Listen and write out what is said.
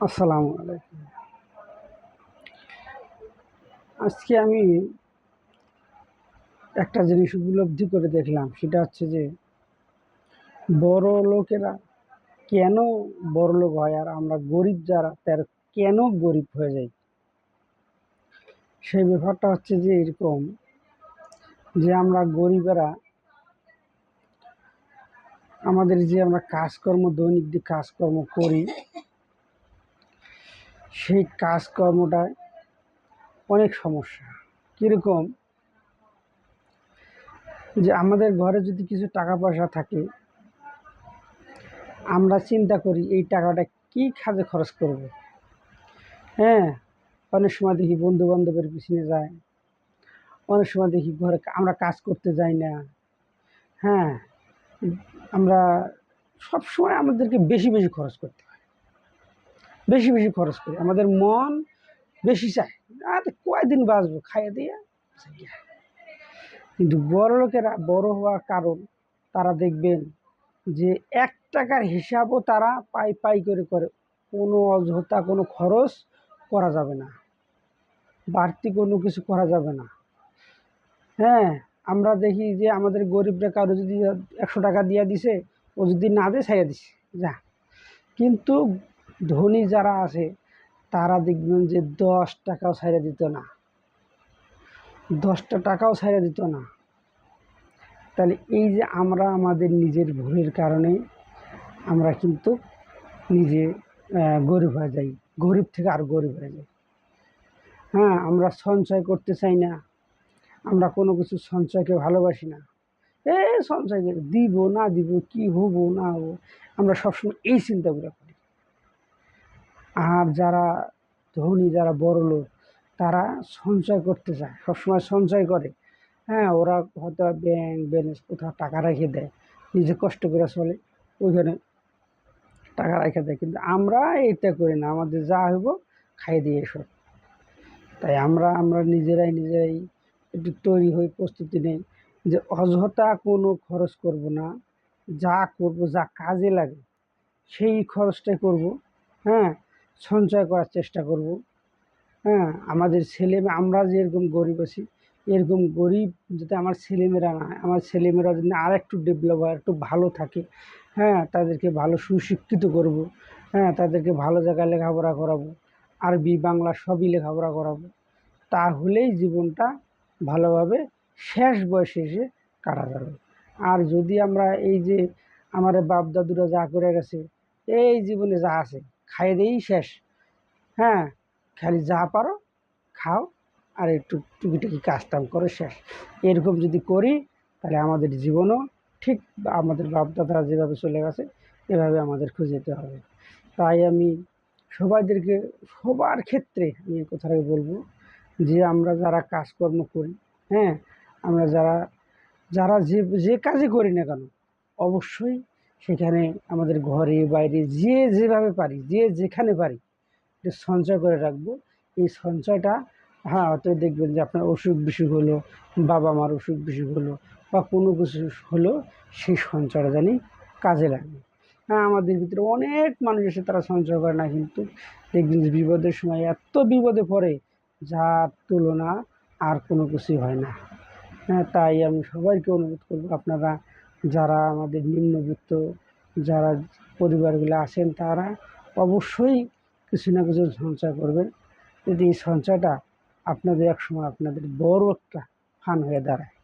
আসসালামু আলাইকুম। আজকে আমি একটা জিনিস উপলব্ধি করে দেখলাম, সেটা হচ্ছে যে বড় লোকেরা কেন বড় লোক হয় আর আমরা গরিব যারা তার কেন গরিব হয়ে যাই। সেই ব্যাপারটা হচ্ছে যে এরকম, যে আমরা গরিবেরা আমাদের যে আমরা কাজকর্ম দৈনিক যে কাজকর্ম করি, সেই কাজকর্মটায় অনেক সমস্যা। কীরকম, যে আমাদের ঘরে যদি কিছু টাকা পয়সা থাকে, আমরা চিন্তা করি এই টাকাটা কী কাজে খরচ করব। হ্যাঁ, অনেক সময় দেখি বন্ধু বান্ধবের পিছনে যায়, অনেক সময় দেখি ঘরে আমরা কাজ করতে যাই না। হ্যাঁ, আমরা সবসময় আমাদেরকে বেশি বেশি খরচ করতে হয়, বেশি বেশি খরচ করি, আমাদের মন বেশি চায়, আর কয়দিন বাঁচবো খাইয়ে দিয়ে। কিন্তু বড় লোকেরা বড় হওয়ার কারণ, তারা দেখবেন যে 1 টাকার হিসাবও তারা পাই পাই করে করে। কোনো অযথা কোনো খরচ করা যাবে না, বাড়তি কোনো কিছু করা যাবে না। হ্যাঁ, আমরা দেখি যে আমাদের গরিবরা কারো যদি 100 টাকা দিয়ে দিছে, ও যদি না দেয় ছাইড়া দিছে যা। কিন্তু ধনী যারা আছে তারা দেখবেন যে 10 টাকাও ছাইড়া দিত না, 10টা টাকাও ছাইড়া দিত না। তাহলে এই যে আমরা আমাদের নিজের ভুলের কারণে আমরা কিন্তু নিজে গরিব হয়ে যাই, গরিব থেকে আর গরিব হয়ে যাই। হ্যাঁ, আমরা সঞ্চয় করতে চাই না, আমরা কোনো কিছু সঞ্চয়কে ভালোবাসি না। সঞ্চয় দিব না দিব, কি হবো না হবো, আমরা সবসময় এই চিন্তাগুলো করি। আর যারা ধনী, যারা বড় লোক, তারা সঞ্চয় করতে চায়, সবসময় সঞ্চয় করে। হ্যাঁ, ওরা হয়তো ব্যাংক ব্যালেন্স কোথাও টাকা রেখে দেয়, নিজে কষ্ট করে চলে, ওইখানে টাকা রেখে দেয়। কিন্তু আমরা এটা করি না, আমাদের যা হইব খাইয়ে দিয়ে এসব। তাই আমরা নিজেরাই একটু তৈরি হই, প্রস্তুতি নেই যে অযথা কোনো খরচ করব না, যা করব যা কাজে লাগে সেই খরচটাই করব। হ্যাঁ, সঞ্চয় করার চেষ্টা করব। হ্যাঁ, আমাদের আমরা যেরকম গরিব আছি, এরকম গরিব যাতে আমার ছেলেমেয়েরা না হয়, আমার ছেলেমেয়েরা যদি আর একটু ডেভেলপ হয়, একটু ভালো থাকে। হ্যাঁ, তাদেরকে ভালো সুশিক্ষিত করব। হ্যাঁ, তাদেরকে ভালো জায়গায় লেখাপড়া করাবো, আরবি বাংলা সবই লেখাপড়া করাবো। তাহলেই জীবনটা ভালোভাবে শেষ বয়সে এসে কাটা যাবে। আর যদি আমরা এই যে আমার বাপ দাদুরা যা করে গেছে, এই জীবনে যা আছে খাইয়ে দিয়েই শেষ। হ্যাঁ, খালি যা পারো খাও, আর একটু টুকিটাকি কাজটাম করে শেষ। এরকম যদি করি, তাহলে আমাদের জীবনও ঠিক আমাদের বাপ দাদারা যেভাবে চলে গেছে এভাবে আমাদের খুঁজে যেতে হবে। তাই আমি সবার ক্ষেত্রে আমি এই কথাটাই বলবো, যে আমরা যারা কাজকর্ম করি, হ্যাঁ, আমরা যারা যারা যে যে কাজই করি না কেন, অবশ্যই সেখানে আমাদের ঘরে বাইরে যে যেভাবে পারি, যে যেখানে পারি, এটা সঞ্চয় করে রাখবো। এই সঞ্চয়টা, হ্যাঁ, হয়তো দেখবেন যে আপনার অসুখ বিসুখ হলো, বাবা মার অসুখ বিসুখ হলো, বা কোনো কিছু হলো, সেই সঞ্চয়টা জানি কাজে লাগবে। হ্যাঁ, আমাদের ভিতরে অনেক মানুষ এসে তারা সঞ্চয় করে না, কিন্তু দেখবেন যে বিপদের সময় এত বিপদে পড়ে, যার তুলনা আর কোনো কিছুই হয় না। হ্যাঁ, তাই আমি সবাইকে অনুরোধ করবো, আপনারা যারা আমাদের নিম্নবিত্ত যারা পরিবারগুলো আছেন, তারা অবশ্যই কিছু না কিছু সঞ্চয় করবেন, যদি এই সঞ্চয়টা আপনাদের একসময় আপনাদের বড় একটা ফান্ড হয়ে দাঁড়ায়।